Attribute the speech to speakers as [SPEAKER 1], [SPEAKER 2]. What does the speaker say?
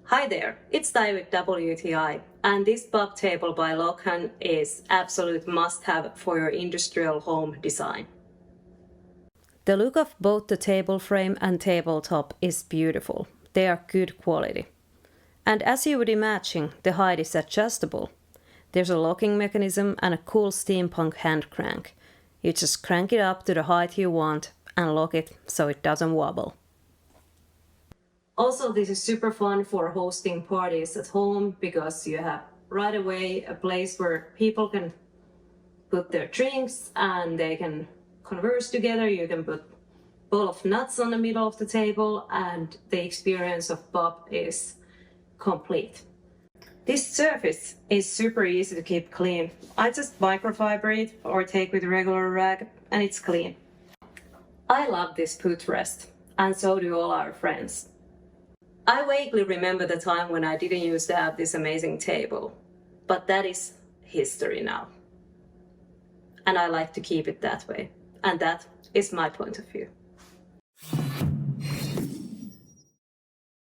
[SPEAKER 1] Hi there, it's Ty with WTI, and this pub table by LOKKHAN is absolute must-have for your industrial home design. The look of both the table frame and tabletop is beautiful. They are good quality. And as you would imagine, the height is adjustable. There's a locking mechanism and a cool steampunk hand crank. You just crank it up to the height you want and lock it so it doesn't wobble. Also, this is super fun for hosting parties at home because you have right away a place where people can put their drinks and they can converse together. You can put a bowl of nuts on the middle of the table and the experience of pub is complete. This surface is super easy to keep clean. I just microfiber it or take with a regular rag and it's clean. I love this footrest and so do all our friends. I vaguely remember the time when I didn't used to have this amazing table, but that is history now. And I like to keep it that way. And that is my point of view.